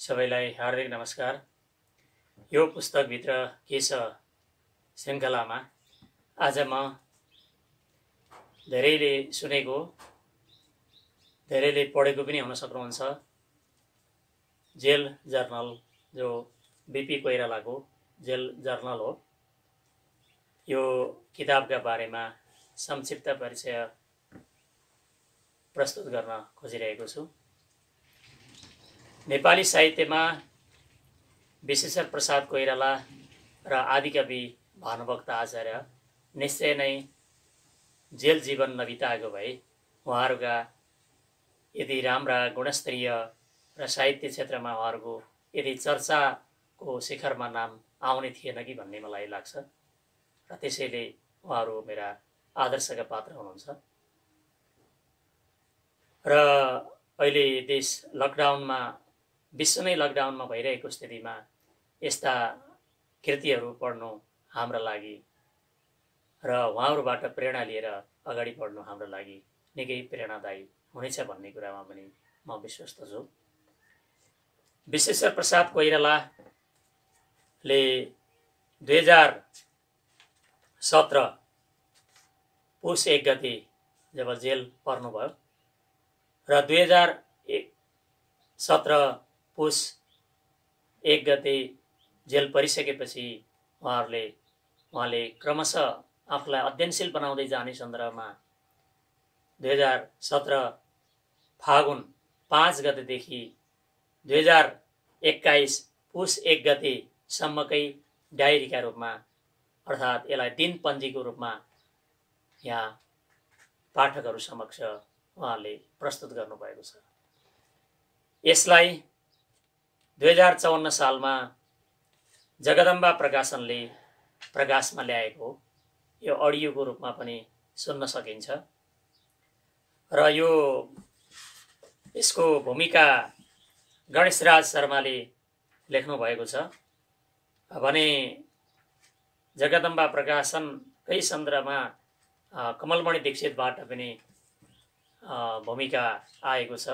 सबैलाई हार्दिक नमस्कार। यो पुस्तकभित्र के छ श्रृङ्खलामा आज म धेरैले सुनेको, धेरैले पढेको पनि हुन सक्नुहुन्छ जेल जर्नल, जो बीपी कोइरालाको जेल जर्नल हो। यो किताबका बारेमा संक्षिप्त परिचय प्रस्तुत गर्न खोजिरहेको छु। नेपाली साहित्यमा विश्वेश्वर प्रसाद कोइराला र आदिकवि भानुभक्त आचार्य निश्चय नै जेल जीवन नबिताएको भए उहाँहरूका यदि राम्रा गुणस्तरीय र साहित्य क्षेत्रमा उहाँहरूको यदि चर्चाको शिखरमा नाम आउने थिएन कि भन्ने मलाई लाग्छ र त्यसैले उहाँहरू मेरा आदर्शका पात्र हुनुहुन्छ। र अहिले देश लकडाउनमा, विश्व नै लकडाउनमा भइरहेको स्थितिमा यस्ता कृतिहरू पढ्नु हाम्रो लागि र उहाँहरूबाट प्रेरणा लिएर अगाडि बढ्नु हाम्रो लागि निकै प्रेरणादायी हुनेछ भन्ने कुरामा पनि म विश्वस्त छु। विश्वेश्वर प्रसाद कोइरालाले 2017 पुस 1 गते जब जेल पर्नुभयो र 2017 पुस 1 गते जेल परिसकेपछि उहाँले क्रमशः आफूलाई अध्ययनशील बनाउँदै जाने सन्दर्भमा 2017 फागुन 5 गतेदेखि 2021 पुस 1 गतेसम्मकै डायरीका रूपमा, अर्थात् यसलाई दिनपञ्जीको रूपमा यहाँ पाठकहरू समक्ष उहाँले प्रस्तुत गर्नुभएको छ। यसलाई 2054 सालमा जगदम्बा प्रकाशनले प्रकाशमा ल्याएको यो अडियोको रूपमा पनि सुन्न सकिन्छ र यसको भूमिका गणेशराज शर्माले लेख्नु भएको छ भने जगदम्बा प्रकाशनकै सन्दर्भमा कमलमणि दीक्षितबाट पनि भूमिका आएको छ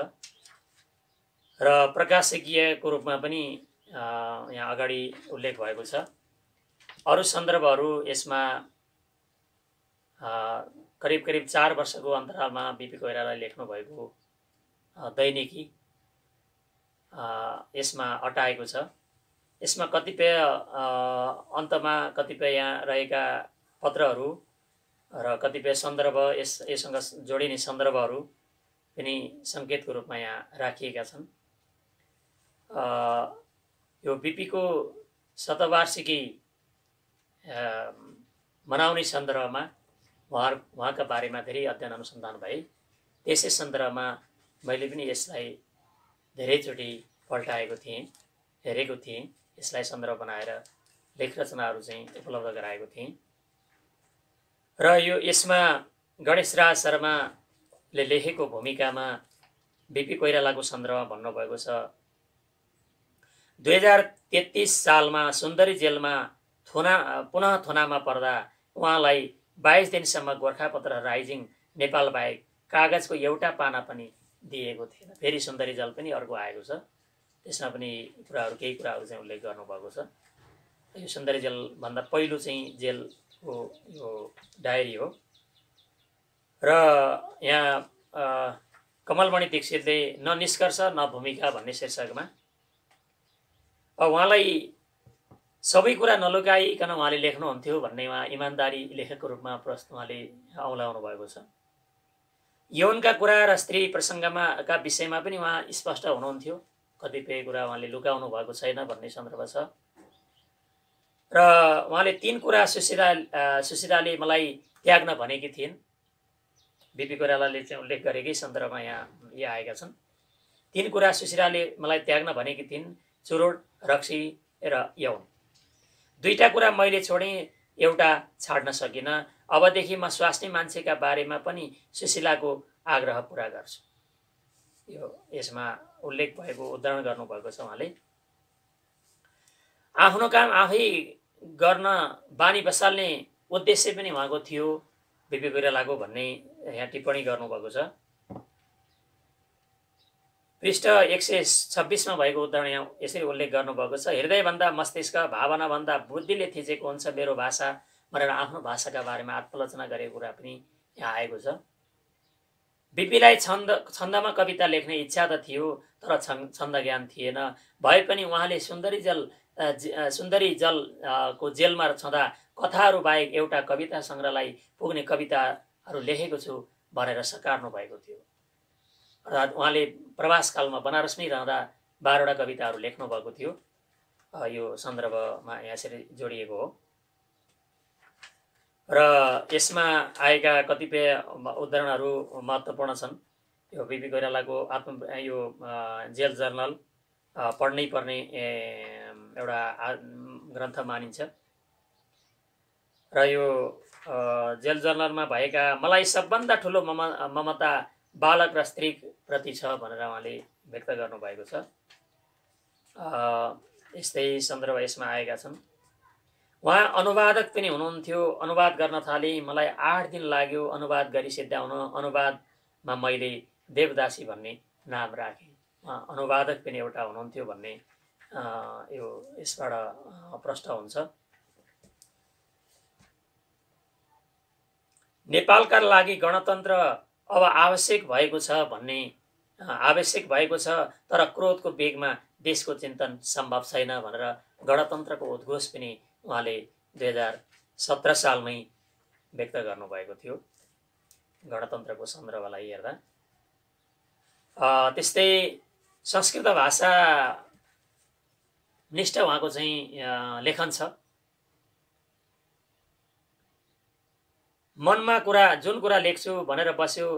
र प्रकाशकीयको रूपमा पनि यहाँ अगाडि उल्लेख भएको छ। अरू सन्दर्भहरू यसमा करिब 4 वर्षको अन्तरालमा बीपी कोइरालाले लेख्नु भएको दैनिकी यसमा अटाएको छ। यसमा कतिपय अन्तमा कतिपय यहाँ रहेका पत्रहरू र कतिपय सन्दर्भ यससँग जोडिने सन्दर्भहरू पनि सङ्केतको रूपमा यहाँ राखिएका छन्। यो बीपीको शतवार्षिकी मनाउने सन्दर्भमा उहाँका बारेमा धेरै अध्ययन अनुसन्धान भए। त्यसै सन्दर्भमा मैले पनि यसलाई धेरैचोटि पल्टाएको थिएँ, हेरेको थिएँ, यसलाई सन्दर्भ बनाएर लेख रचनाहरू चाहिँ उपलब्ध गराएको थिएँ र यसमा गणेशराज शर्माले लेखेको भूमिकामा बीपी कोइरालाको सन्दर्भमा भन्नुभएको छ। 2033 सालमा सुन्दरी जेलमा पुनः थुनामा पर्दा उहाँलाई 22 दिनसम्म गोर्खापत्र राइजिङ नेपाल बाहेक कागजको एउटा पाना पनि दिएको थिएन। फेरि सुन्दरी जेल पनि अर्को आएको छ, त्यसमा पनि केही कुराहरू चाहिँ उल्लेख गर्नुभएको छ। यो सुन्दरी जेलभन्दा पहिलो चाहिँ जेलको यो डायरी हो र यहाँ कमलमणि दीक्षितले न निष्कर्ष न भूमिका भन्ने शीर्षकमा उहाँलाई सबै कुरा नलुकाइकन उहाँले लेख्नुहुन्थ्यो भन्नेमा इमान्दारी लेखकको रूपमा उहाँले औँल्याउनु भएको छ। यौनका कुरा र स्त्री प्रसङ्गका विषयमा पनि उहाँ स्पष्ट हुनुहुन्थ्यो, कतिपय कुरा उहाँले लुकाउनु भएको छैन भन्ने सन्दर्भ छ र उहाँले 3 कुरा सुशीलाले मलाई त्याग्न भनेकी थिइन्। बीपी कोइरालाले चाहिँ उल्लेख गरेकै सन्दर्भमा यहाँ आएका छन्। 3 कुरा सुशीलाले मलाई त्याग्न भनेकी थिइन्, चुरोट, रक्सी र यौन। 2टा कुरा मैले छोडेँ, एउटा छाड्न सकिनँ। अबदेखि म स्वास्नी मान्छेका बारेमा पनि सुशीलाको आग्रह पुरा गर्छु। यसमा उल्लेख भएको, उद्धरण गर्नुभएको छ। उहाँले आफ्नो काम आफै गर्न बानी बसाल्ने उद्देश्य पनि उहाँको थियो बीपी कोइरालाको भन्ने यहाँ टिप्पणी गर्नुभएको छ। पृष्ठ 126 मा भएको उदाहरण यहाँ यसरी उल्लेख गर्नुभएको छ। हृदयभन्दा मस्तिष्क, भावनाभन्दा बुद्धिले थिचेको हुन्छ मेरो भाषा भनेर आफ्नो भाषाका बारेमा आत्मलोचना गरेको कुरा पनि यहाँ आएको छ। बिपीलाई छन्दमा कविता लेख्ने इच्छा त थियो, तर छन्द ज्ञान थिएन। भए पनि उहाँले सुन्दरी जल को जेलमा छँदा कथाहरू बाहेक एउटा कविता सङ्ग्रहलाई पुग्ने कविताहरू लेखेको छु भनेर सकार्नु भएको थियो। अर्थात् उहाँले प्रवासकालमा बनारसमै रहँदा 12वटा कविताहरू लेख्नु भएको थियो। यो सन्दर्भमा यसरी जोडिएको हो र यसमा आएका कतिपय उदाहरणहरू महत्त्वपूर्ण छन्। यो बिपी कोइरालाको यो जेल जर्नल पढ्नै पर्ने एउटा ग्रन्थ मानिन्छ र यो जेल जर्नलमा भएका मलाई सबभन्दा ठुलो ममता बालक र स्त्री प्रति छ भनेर उहाँले व्यक्त गर्नुभएको छ। यस्तै सन्दर्भ यसमा आएका छन्। उहाँ अनुवादक पनि हुनुहुन्थ्यो। अनुवाद गर्न थाले, मलाई 8 दिन लाग्यो अनुवाद गरी सिद्ध्याउन। अनुवादमा मैले देवदासी भन्ने नाम राखेँ। उहाँ अनुवादक पनि एउटा हुनुहुन्थ्यो भन्ने यो यसबाट प्रष्ट हुन्छ। नेपालका लागि गणतन्त्र अब आवश्यक भएको छ तर क्रोधको वेगमा देशको चिन्तन सम्भव छैन भनेर गणतन्त्रको उद्घोष पनि उहाँले 2017 सालमै व्यक्त गर्नुभएको थियो गणतन्त्रको सन्दर्भलाई हेर्दा। त्यस्तै संस्कृत भाषा निष्ठ उहाँको चाहिँ लेखन छ। मनमा जुन कुरा लेख्छु भनेर बस्यो,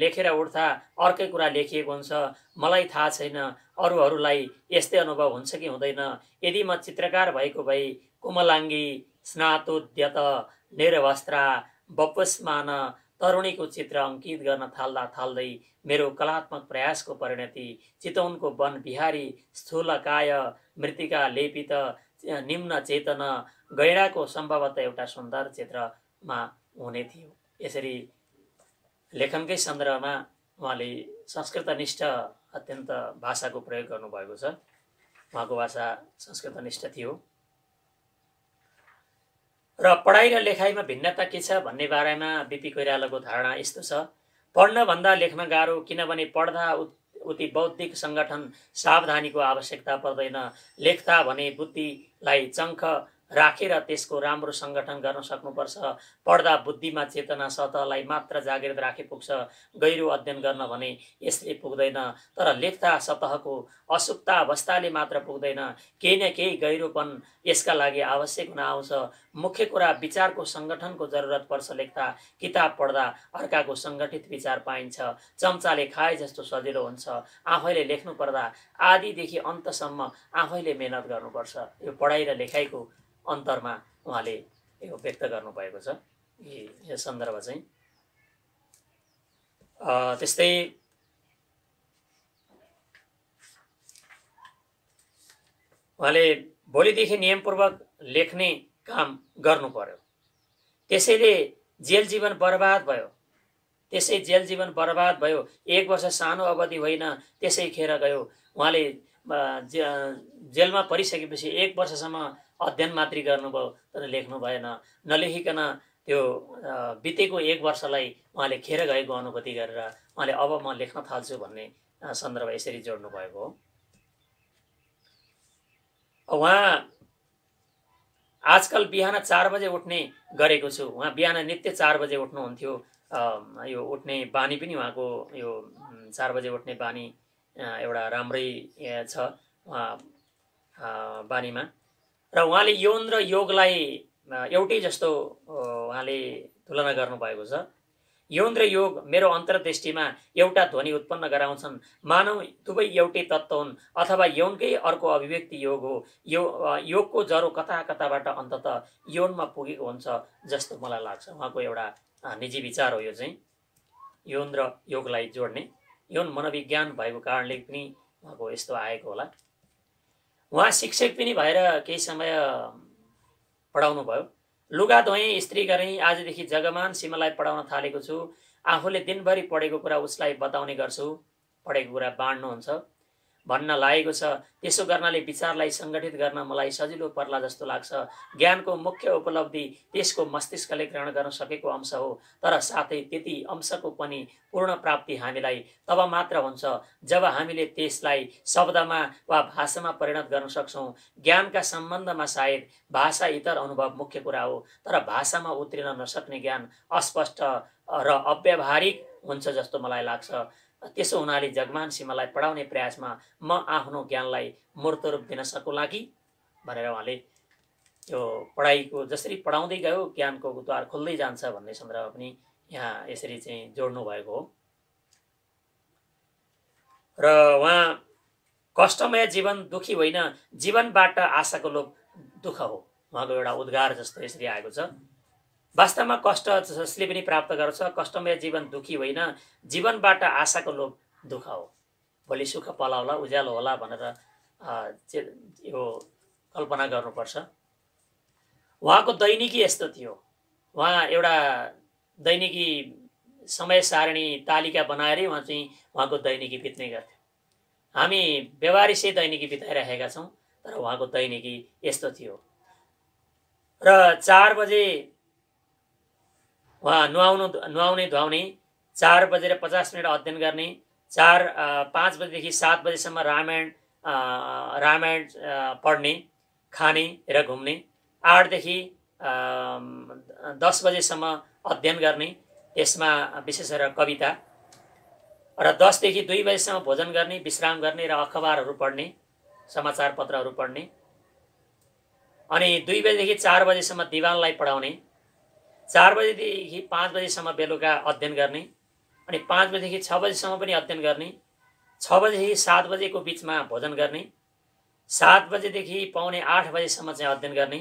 लेखेर उठ्दा अर्कै कुरा लेखिएको हुन्छ। मलाई थाहा छैन अरूहरूलाई यस्तै अनुभव हुन्छ कि हुँदैन। यदि म चित्रकार भएको भए कोमलाङ्गी, स्नातोद्यत, निर्वस्त्रा, बपुष्मान तरुणीको चित्र अङ्कित गर्न थाल्दै मेरो कलात्मक प्रयासको परिणति चितवनको वन बिहारी, स्थूलकाय, मृत्तिका लेपित, निम्न चेतन, गैँडाको सम्भवतः एउटा सुन्दर चित्रमा हुने थियो। यसरी लेखनकै सन्दर्भमा उहाँले संस्कृतनिष्ठ अत्यन्त भाषाको प्रयोग गर्नुभएको छ। उहाँको भाषा संस्कृतनिष्ठ थियो। र पढाइ र लेखाइमा भिन्नता के छ भन्ने बारेमा बिपी कोइरालाको धारणा यस्तो छ। पढ्न भन्दा लेख्न गाह्रो, किनभने पढ्दा उति बौद्धिक सङ्गठन सावधानीको आवश्यकता पर्दैन। लेख्दा भने बुद्धिलाई चङ्ख राखेर त्यसको राम्रो सङ्गठन गर्न सक्नुपर्छ। पढ्दा बुद्धिमा चेतना सतहलाई मात्र जागृत राखे पुग्छ। गहिरो अध्ययन गर्न भने यसले पुग्दैन। तर लेख्दा सतहको असुप्त अवस्थाले मात्र पुग्दैन। केही न केही गहिरोपन यसका लागि आवश्यक हुन आउँछ। मुख्य कुरा विचारको सङ्गठनको जरुरत पर्छ। लेख्दा किताब पढ्दा अर्काको सङ्गठित विचार पाइन्छ। चम्चाले खाए जस्तो सजिलो हुन्छ। आफैले लेख्नु पर्दा आदिदेखि अन्तसम्म आफैले मेहनत गर्नुपर्छ। यो पढाइ र लेखाइको अन्तरमा उहाँले यो व्यक्त गर्नुभएको छ यो सन्दर्भ चाहिँ। त्यस्तै उहाँले भोलिदेखि नियमपूर्वक लेख्ने काम गर्नु पर्यो। त्यसै जेल जीवन बर्बाद भयो। 1 वर्ष सानो अवधि होइन, त्यसै खेर गयो। उहाँले जेलमा परिसकेपछि 1 वर्षसम्म अध्ययन मात्रै गर्नुभयो, तर लेख्नु भएन। नलेखिकन त्यो बितेको 1 वर्षलाई उहाँले खेर गएको अनुभूति गरेर उहाँले अब म लेख्न थाल्छु भन्ने सन्दर्भ यसरी जोड्नु भएको हो। उहाँ आजकल बिहान 4 बजे उठ्ने गरेको छु। उहाँ बिहान नित्य 4 बजे उठ्नुहुन्थ्यो। यो उठ्ने बानी पनि उहाँको यो 4 बजे उठ्ने बानी एउटा राम्रै छ बानीमा। र उहाँले यौन र योगलाई एउटै जस्तो उहाँले तुलना गर्नुभएको छ। यौन र योग मेरो अन्तर्दृष्टिमा एउटा ध्वनि उत्पन्न गराउँछन्। मानव दुवै एउटै तत्त्व हुन् अथवा यौनकै अर्को अभिव्यक्ति योग हो। योगको जरो कताबाट अन्ततः यौनमा पुगेको हुन्छ जस्तो मलाई लाग्छ। उहाँको एउटा निजी विचार हो यो चाहिँ। यौन र योगलाई जोड्ने यौन मनोविज्ञान भएको कारणले पनि उहाँको यस्तो आएको होला। उहाँ शिक्षक पनि भएर केही समय पढाउनु भयो। लुगा धोएँ, स्त्री गरेँ, आजदेखि जगमान सीमालाई पढाउन थालेको छु। आफूले दिनभरि पढेको कुरा उसलाई बताउने गर्छु। पढेको कुरा बाँड्नुहुन्छ भन्न लागेको छ। त्यसो गर्नाले विचारलाई सङ्गठित गर्न मलाई सजिलो पर्ला जस्तो लाग्छ। ज्ञानको मुख्य उपलब्धि त्यसको मस्तिष्कले ग्रहण गर्न सकेको अंश हो, तर साथै त्यति अंशको पनि पूर्ण प्राप्ति हामीलाई तब मात्र हुन्छ जब हामीले त्यसलाई शब्दमा वा भाषामा परिणत गर्न सक्छौँ। ज्ञानका सम्बन्धमा सायद भाषा इतर अनुभव मुख्य कुरा हो, तर भाषामा उत्रिन नसक्ने ज्ञान अस्पष्ट र अव्यावहारिक हुन्छ जस्तो मलाई लाग्छ। त्यसो हुनाले जगमान सीमालाई पढाउने प्रयासमा म आफ्नो ज्ञानलाई मूर्त रूप दिन सकुला कि भनेर उहाँले यो पढाइको जसरी पढाउँदै गयो ज्ञानको द्वार खुल्दै जान्छ भन्ने सन्दर्भमा पनि यहाँ यसरी चाहिँ जोड्नु भएको हो। र उहाँ कष्टमय जीवन दुखी होइन, जीवनबाट आशाको लोभ दुःख हो, उहाँको एउटा उद्गार जस्तो यसरी आएको छ। वास्तवमा कष्ट जसले पनि प्राप्त गर्छ, कष्टमय जीवन दुखी होइन, जीवनबाट आशाको लोभ दुःख हो। भोलि सुख पलाउला, उज्यालो होला भनेर यो कल्पना गर्नुपर्छ। उहाँको दैनिकी यस्तो थियो। उहाँ एउटा दैनिकी समय सारणी तालिका बनाएरै उहाँ चाहिँ उहाँको दैनिकी बित्ने गर्थ्यो। हामी व्यवहारिसै दैनिकी बिताइरहेका छौँ, तर उहाँको दैनिकी यस्तो थियो। र 4 बजे उहाँ नुहाउने धुवाउने, 4 बजेर 50 मिनट अध्ययन गर्ने, 5 बजेदेखि 7 बजेसम्म रामायण पढ्ने, खाने र घुम्ने, 8 देखि 10 बजेसम्म अध्ययन गर्ने, त्यसमा विशेष गरेर कविता, र 10 देखि 2 बजेसम्म भोजन गर्ने, विश्राम गर्ने र अखबारहरू पढ्ने, समाचार पत्रहरू पढ्ने, अनि 2 बजेदेखि 4 बजेसम्म दिवानलाई पढाउने, 4 बजेदेखि 5 बजेसम्म बेलुका अध्ययन गर्ने, अनि 5 बजेदेखि 6 बजेसम्म पनि अध्ययन गर्ने, 6 बजेदेखि 7 बजेको बिचमा भोजन गर्ने, 7 बजेदेखि पौने 8 बजेसम्म चाहिँ अध्ययन गर्ने,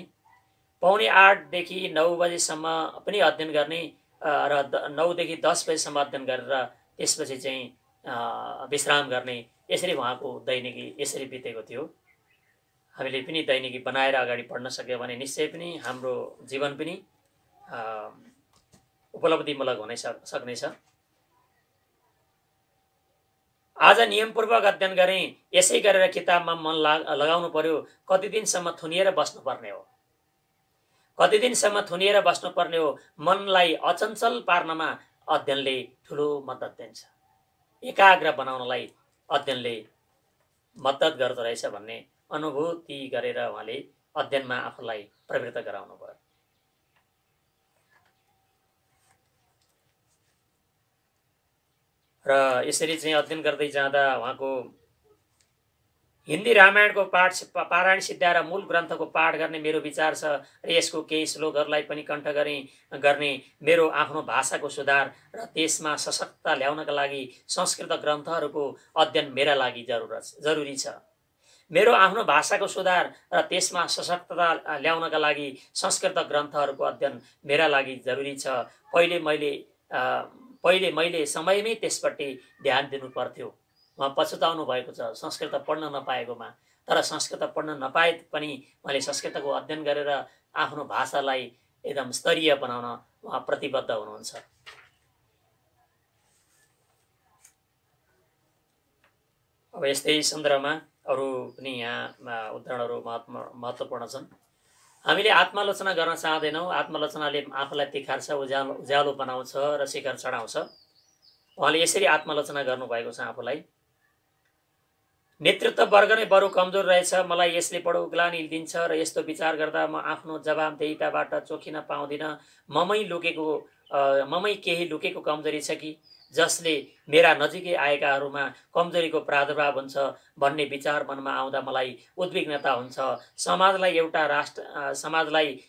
पौने 8 देखि 9 बजेसम्म पनि अध्ययन गर्ने, र 9 देखि 10 बजेसम्म अध्ययन गरेर त्यसपछि चाहिँ विश्राम गर्ने। यसरी उहाँको दैनिकी यसरी बितेको थियो। हामीले पनि दैनिकी बनाएर अगाडि बढ्न सक्यो भने निश्चय पनि हाम्रो जीवन पनि उपलब्धिमूलक हुन सक्नेछ। आज नियमपूर्वक अध्ययन गरेँ, यसै गरेर किताबमा मन लगाउनु पर्यो। कति दिनसम्म थुनिएर बस्नुपर्ने हो, कति दिनसम्म थुनिएर बस्नुपर्ने हो। मनलाई अचञ्चल पार्नमा अध्ययनले ठुलो मद्दत दिन्छ, एकाग्र बनाउनलाई अध्ययनले मद्दत गर्दो रहेछ भन्ने अनुभूति गरेर उहाँले अध्ययनमा आफूलाई प्रवृत्त गराउनु भयो। र यसरी चाहिँ अध्ययन गर्दै जाँदा उहाँको हिन्दी रामायणको पारायण सिद्ध्याएर मूल ग्रन्थको पाठ गर्ने मेरो विचार छ, र यसको केही श्लोकहरूलाई पनि कण्ठ गर्ने मेरो आफ्नो भाषाको सुधार र त्यसमा सशक्तता ल्याउनका लागि संस्कृत ग्रन्थहरूको अध्ययन मेरा लागि जरुरी छ। मेरो आफ्नो भाषाको सुधार र त्यसमा सशक्तता ल्याउनका लागि संस्कृत ग्रन्थहरूको अध्ययन मेरा लागि जरुरी छ। पहिले मैले समयमै त्यसपट्टि ध्यान दिनु पर्थ्यो। उहाँ पछुताउनु भएको छ संस्कृत पढ्न नपाएकोमा। तर संस्कृत पढ्न नपाए पनि उहाँले संस्कृतको अध्ययन गरेर आफ्नो भाषालाई एकदम स्तरीय बनाउन उहाँ प्रतिबद्ध हुनुहुन्छ। अब यस्तै सन्दर्भमा अरू पनि यहाँ उदाहरणहरू महत्त्वपूर्ण छन्। हामीले आत्मालोचना गर्न चाहँदैनौँ। आत्मालोचनाले आफूलाई तिखार्छ, उज्यालो बनाउँछ र शिखर चढाउँछ। उहाँले यसरी आत्मालोचना गर्नुभएको छ आफूलाई। नेतृत्व वर्ग नै बरु कमजोर रहेछ, मलाई यसले बडो ग्लानि दिन्छ र यस्तो विचार गर्दा म आफ्नो जवाबदेहिताबाट चोखिन पाउँदिनँ। ममै केही लुकेको कमजोरी छ कि जसले मेरा नजिकै आएकाहरूमा कमजोरीको प्रादुर्भाव हुन्छ भन्ने विचार मनमा आउँदा मलाई उद्विग्नता हुन्छ। समाजलाई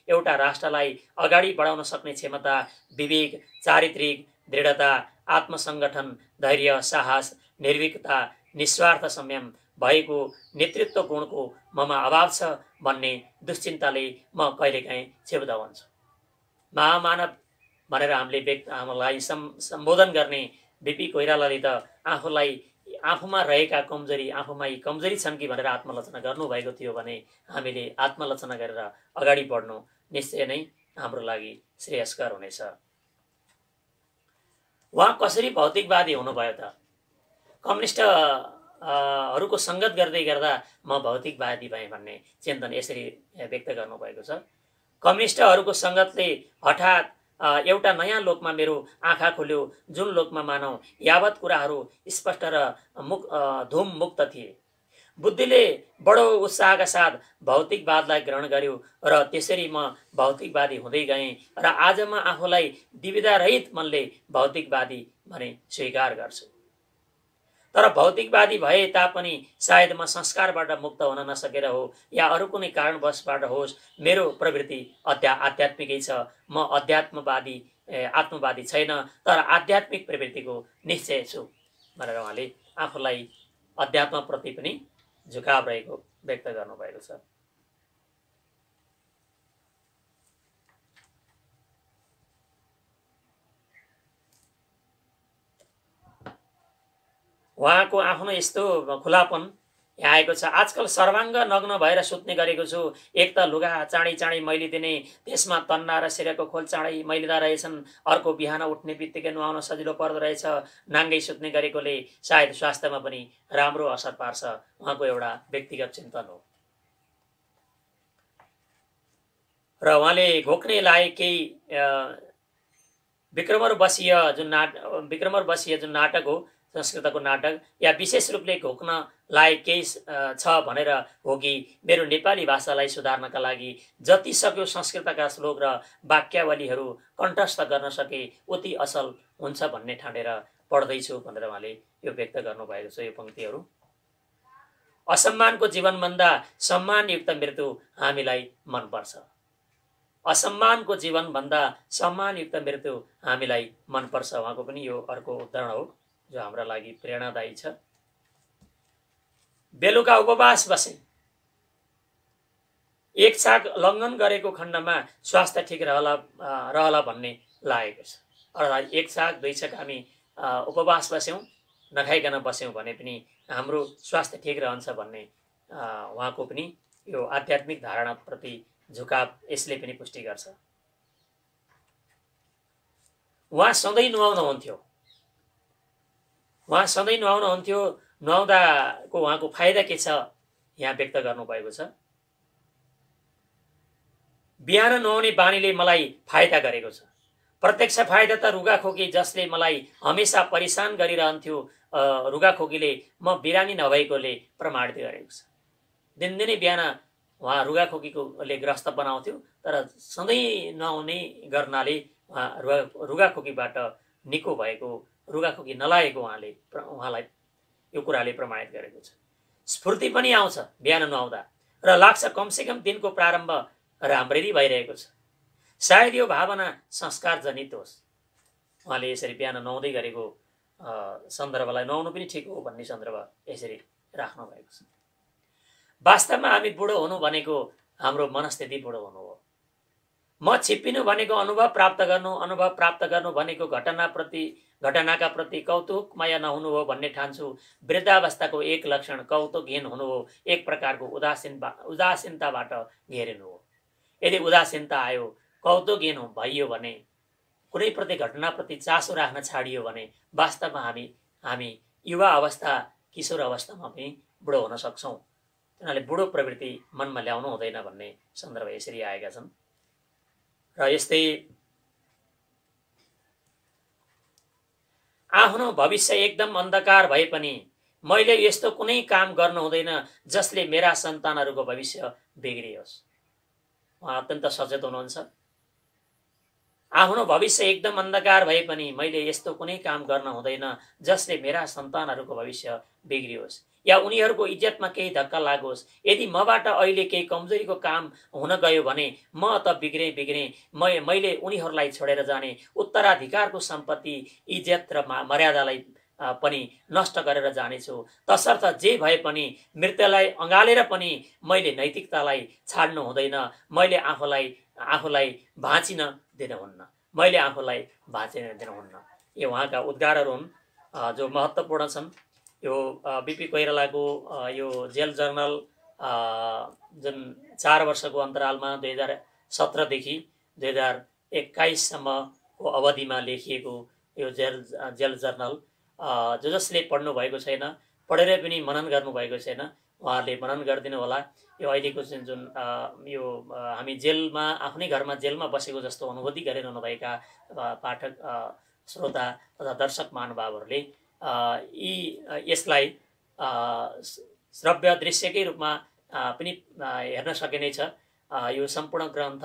एउटा राष्ट्रलाई अगाडि बढाउन सक्ने क्षमता, विवेक, चारित्रिक दृढता, आत्मसङ्गठन, धैर्य, साहस, निर्भीकता, निस्वार्थ संयम भएको नेतृत्व गुणको ममा अभाव छ भन्ने दुश्चिन्ताले म कहिलेकाहीँ क्षुब्ध हुन्छु। महामानव भनेर हामीलाई सम्बोधन गर्ने बिपी कोइरालाले त आफूमा रहेका आफूमा यी कमजोरी छन् कि भनेर आत्मलोचना गर्नुभएको थियो भने हामीले आत्मलोचना गरेर अगाडि बढ्नु निश्चय नै हाम्रो लागि श्रेयस्कर हुनेछ। उहाँ कसरी भौतिकवादी हुनुभयो त? कम्युनिस्टहरूको सङ्गत गर्दै गर्दा म भौतिकवादी भएँ भन्ने चिन्तन यसरी व्यक्त गर्नुभएको छ। कम्युनिस्टहरूको सङ्गतले हठात एउटा नयाँ लोकमा मेरो आँखा खोल्यो, जुन लोकमा मानौ यावत कुराहरू स्पष्ट र धुम मुक्त थिए। बुद्धिले बडो उत्साहका साथ भौतिकवादलाई ग्रहण गर्यो र त्यसरी म भौतिकवादी हुँदै गएँ र आज म आफूलाई दुविधारहित मनले भौतिकवादी भने स्वीकार गर्छु। तर भौतिकवादी भए तापनि सायद म संस्कारबाट मुक्त हुन नसकेर हो या अरू कुनै कारणवशबाट होस् मेरो प्रवृत्ति आध्यात्मिकै छ। म आत्मवादी छैन, तर आध्यात्मिक प्रवृत्तिको निश्चय छु भनेर उहाँले आफूलाई अध्यात्मप्रति पनि झुकाव रहेको व्यक्त गर्नुभएको छ। उहाँको आफ्नो यस्तो खुलापन यहाँ आएको छ। आजकल सर्वाङ्ग नग्न भएर सुत्ने गरेको छु। एक त लुगा चाँडै चाँडै मैले दिने, त्यसमा तन्ना र सिरको खोल चाँडै मैलिँदा रहेछन्। अर्को बिहान उठ्ने बित्तिकै नुहाउन सजिलो पर्दो रहेछ। नाङ्गै सुत्ने गरेकोले सायद स्वास्थ्यमा पनि राम्रो असर पार्छ। उहाँको एउटा व्यक्तिगत चिन्तन हो। र उहाँले घोक्ने लायक केही विक्रमोर्वशीय जुन नाटक हो, संस्कृतको नाटक, या विशेष रूपले घोक्न लायक केही छ भनेर हो कि मेरो नेपाली भाषालाई सुधार्नका लागि जति सक्यो संस्कृतका श्लोक र वाक्यावलीहरू कण्ठस्थ गर्न सके उति असल हुन्छ भन्ने ठानेर पढ्दैछु भनेर उहाँले यो व्यक्त गर्नुभएको छ। यो पंक्तिहरू, असम्मानको जीवनभन्दा सम्मानयुक्त मृत्यु हामीलाई मनपर्छ। असम्मानको जीवनभन्दा सम्मानयुक्त मृत्यु हामीलाई मनपर्छ। उहाँको पनि यो अर्को उदाहरण हो जो हाम्रा लागि प्रेरणादायी छ। बेलुका उपवास बसे, एक छाक लङ्घन गरेको खण्डमा स्वास्थ्य ठिक रहला भन्ने लागेको छ। अर्थात् एक छाक दुई छाक हामी उपवास बस्यौँ, नखाइकन बस्यौँ भने पनि हाम्रो स्वास्थ्य ठिक रहन्छ भन्ने उहाँको पनि यो आध्यात्मिक धारणाप्रति झुकाव यसले पनि पुष्टि गर्छ। उहाँ सधैँ नुहाउनुहुन्थ्यो। नुहाउँदाको उहाँको फाइदा के छ यहाँ व्यक्त गर्नुभएको छ। बिहान नुहाउने बानीले मलाई फाइदा गरेको छ। प्रत्यक्ष फाइदा त रुगाखोकी जसले मलाई हमेसा परेशान गरिरहन्थ्यो, रुगाखोकीले म बिरामी नभएकोले प्रमाणित गरेको छ। दिनदिनै बिहान उहाँ रुगाखोकीले ग्रस्त बनाउँथ्यो, तर सधैँ नुहाउने गर्नाले उहाँ रुगाखोकीबाट निको भएको, रुगाखोकी नलागेको उहाँलाई यो कुराले प्रमाणित गरेको छ। स्फूर्ति पनि आउँछ बिहान नुहाउँदा र लाग्छ कमसेकम दिनको प्रारम्भ राम्ररी भइरहेको छ। सायद यो भावना संस्कार जनित होस्। उहाँले यसरी बिहान नुहाउँदै गरेको सन्दर्भलाई नुहाउनु पनि ठिक हो भन्ने सन्दर्भ यसरी राख्नु भएको छ। वास्तवमा हामी बुढो हुनु भनेको हाम्रो मनस्थिति बुढो हुनु हो। म छिप्पिनु भनेको अनुभव प्राप्त गर्नु भनेको घटनाका प्रति कौतुकमय नहुनु हो भन्ने ठान्छु। वृद्धावस्थाको एक लक्षण कौतुकहीन हुनु हो, एक प्रकारको उदासीनताबाट घेरिनु हो। यदि उदासीनता आयो, कौतुकहीन भइयो भने, कुनै प्रति घटनाप्रति चासो राख्न छाडियो भने वास्तवमा हामी युवा अवस्था किशोर अवस्थामा पनि बुढो हुन सक्छौँ। उनीहरूले बुढो प्रवृत्ति मनमा ल्याउनु हुँदैन भन्ने सन्दर्भ यसरी आएका छन्। र यस्तै आफ्नो भविष्य एकदम अन्धकार भए पनि मैले यस्तो कुनै काम गर्नु हुँदैन जसले मेरा सन्तानहरूको भविष्य बिग्रियोस्। उहाँ अत्यन्त सचेत हुनुहुन्छ। आफ्नो भविष्य एकदम अन्धकार भए पनि मैले यस्तो कुनै काम गर्न हुँदैन जसले मेरा सन्तानहरूको भविष्य बिग्रियोस् या उनीहरूको इज्जतमा केही धक्का लागोस्। यदि मबाट अहिले केही कमजोरीको काम हुन गयो भने म त बिग्रेँ, मैले उनीहरूलाई छोडेर जाने, उत्तराधिकारको सम्पत्ति, इज्जत र मर्यादालाई पनि नष्ट गरेर जानेछु। तसर्थ जे भए पनि मृत्युलाई अँगालेर पनि मैले नैतिकतालाई छाड्नु हुँदैन। मैले आफूलाई भाँचिन दिनुहुन्न। यो उहाँका उद्गारहरू हुन् जो महत्त्वपूर्ण छन्। यो बीपी कोइरालाको यो जेल जर्नल जुन 4 वर्षको अन्तरालमा 2017 देखि 2021 सम्मको अवधिमा लेखिएको यो जेल जर्नल जसले पढ्नु भएको छैन, पढेर पनि मनन गर्नुभएको छैन, उहाँहरूले मनन गरिदिनु होला। यो अहिलेको जुन यो हामी जेलमा आफ्नै घरमा जेलमा बसेको जस्तो अनुभूति गरिरहनुभएका पाठक श्रोता तथा दर्शक महानुभावहरूले यसलाई श्रव्य दृश्यकै रूपमा पनि हेर्न सकिनेछ। यो सम्पूर्ण ग्रन्थ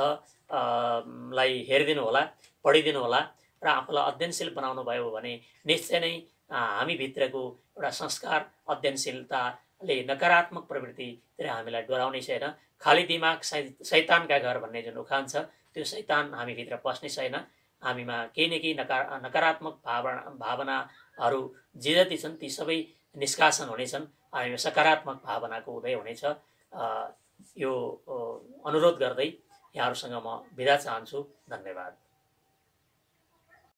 लाई हेरिदिनु होला, पढिदिनु होला र आफूलाई अध्ययनशील बनाउनु भयो भने निश्चय नै हामीभित्रको एउटा संस्कार अध्ययनशीलताले नकारात्मक प्रवृत्तितिर हामीलाई डोराउने छैन। खाली दिमाग शैतानका घर भन्ने जुन उखान छ, त्यो शैतान हामीभित्र पस्ने छैन। हामीमा केही न केही नकारात्मक भावनाहरू जे जति छन् ती सबै निष्कासन हुनेछन्। हामीमा सकारात्मक भावनाको उदय हुनेछ। यो अनुरोध गर्दै यहाँहरूसँग म बिदा चाहन्छु। धन्यवाद।